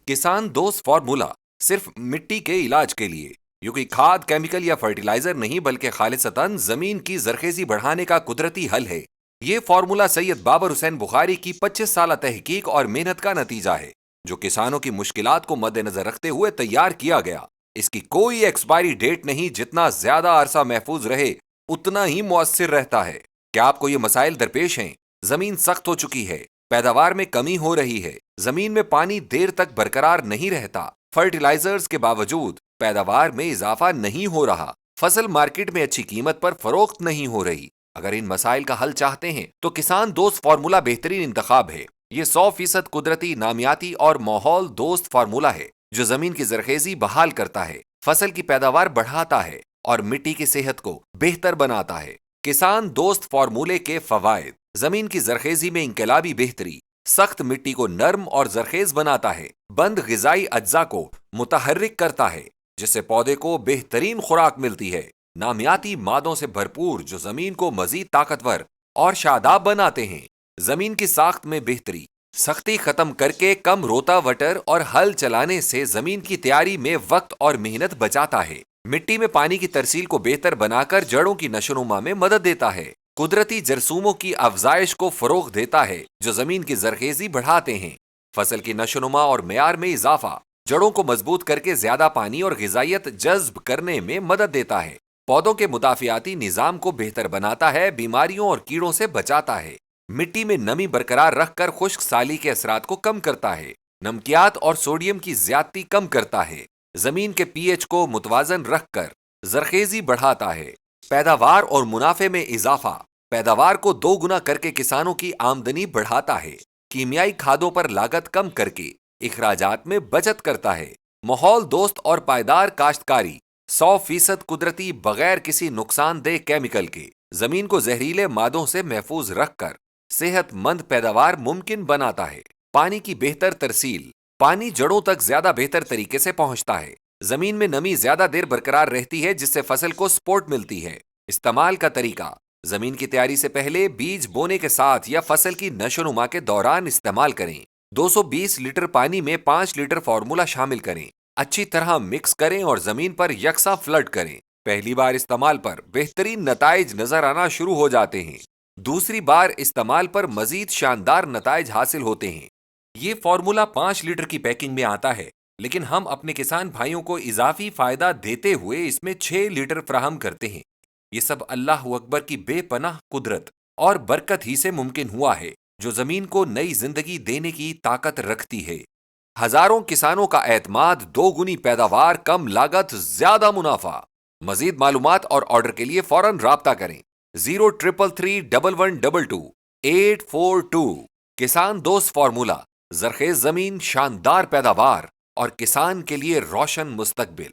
किसान दोस्त फॉर्मूला सिर्फ मिट्टी के इलाज के लिए, जो कि खाद, केमिकल या फर्टिलाइजर नहीं बल्कि खालिसतन जमीन की जरखेजी बढ़ाने का कुदरती हल है। ये फॉर्मूला सैयद बाबर हुसैन बुखारी की 25 साल तहकीक और मेहनत का नतीजा है, जो किसानों की मुश्किलात को मद्देनजर रखते हुए तैयार किया गया। इसकी कोई एक्सपायरी डेट नहीं, जितना ज्यादा अरसा महफूज रहे उतना ही मुअस्सिर रहता है। क्या आपको ये मसाइल दरपेश हैं? जमीन सख्त हो चुकी है, पैदावार में कमी हो रही है, जमीन में पानी देर तक बरकरार नहीं रहता, फर्टिलाइजर्स के बावजूद पैदावार में इजाफा नहीं हो रहा, फसल मार्केट में अच्छी कीमत पर फरोख्त नहीं हो रही। अगर इन मसाइल का हल चाहते हैं तो किसान दोस्त फार्मूला बेहतरीन इंतखाब है। ये 100% कुदरती, नामियाती और माहौल दोस्त फार्मूला है, जो जमीन की जरखेजी बहाल करता है, फसल की पैदावार बढ़ाता है और मिट्टी की सेहत को बेहतर बनाता है। किसान दोस्त फार्मूले के फवायद: जमीन की जरखेजी में इंकलाबी बेहतरी, सख्त मिट्टी को नर्म और जरखेज बनाता है, बंद ग़िज़ाई अज्जा को मुतहर्रिक करता है, जिससे पौधे को बेहतरीन खुराक मिलती है, नामियाती मादों से भरपूर जो जमीन को मजीद ताकतवर और शादाब बनाते हैं। जमीन की साख्त में बेहतरी: सख्ती खत्म करके कम रोटावटर और हल चलाने से जमीन की तैयारी में वक्त और मेहनत बचाता है। मिट्टी में पानी की तरसील को बेहतर बनाकर जड़ों की नशोनुमा में मदद देता है। कुदरती जरसूमों की अफजाइश को फरोग देता है, जो जमीन की जरखेजी बढ़ाते हैं। फसल की नशोनुमा और मेयार में इजाफा: जड़ों को मजबूत करके ज्यादा पानी और ग़िज़ाइयत जज्ब करने में मदद देता है। पौधों के मुदाफ़ियाती निज़ाम को बेहतर बनाता है, बीमारियों और कीड़ों से बचाता है। मिट्टी में नमी बरकरार रखकर खुश्क साली के असरात को कम करता है, नमकियात और सोडियम की ज्यादती कम करता है, जमीन के पीएच को मुतवाजन रखकर जरखेजी बढ़ाता है। पैदावार और मुनाफे में इजाफा: पैदावार को 2 गुना करके किसानों की आमदनी बढ़ाता है, कीमियाई खादों पर लागत कम करके इखराजात में बचत करता है। माहौल दोस्त और पायदार काश्तकारी: 100% कुदरती, बगैर किसी नुकसानदेह केमिकल के, जमीन को जहरीले मादों से महफूज रखकर सेहतमंद पैदावार मुमकिन बनाता है। पानी की बेहतर तरसील: पानी जड़ों तक ज्यादा बेहतर तरीके से पहुंचता है, जमीन में नमी ज्यादा देर बरकरार रहती है, जिससे फसल को सपोर्ट मिलती है। इस्तेमाल का तरीका: जमीन की तैयारी से पहले बीज बोने के साथ या फसल की नशोनुमा के दौरान इस्तेमाल करें। 220 लीटर पानी में 5 लीटर फार्मूला शामिल करें, अच्छी तरह मिक्स करें और जमीन पर यकसा फ्लड करें। पहली बार इस्तेमाल पर बेहतरीन नताइज नजर आना शुरू हो जाते हैं, दूसरी बार इस्तेमाल पर मजीद शानदार नताइज हासिल होते हैं। ये फार्मूला 5 लीटर की पैकिंग में आता है, लेकिन हम अपने किसान भाइयों को इजाफी फायदा देते हुए इसमें 6 लीटर फराहम करते हैं। ये सब अल्लाह अकबर की बेपनाह कुदरत और बरकत ही से मुमकिन हुआ है, जो जमीन को नई जिंदगी देने की ताकत रखती है। हजारों किसानों का एतमाद, 2 गुनी पैदावार, कम लागत, ज्यादा मुनाफा। मजीद मालूमात और ऑर्डर के लिए फौरन राब्ता करें 03331122 किसान दोस्त फार्मूला, जरखेज जमीन, शानदार पैदावार और किसान के लिए रोशन मुस्तकबिल।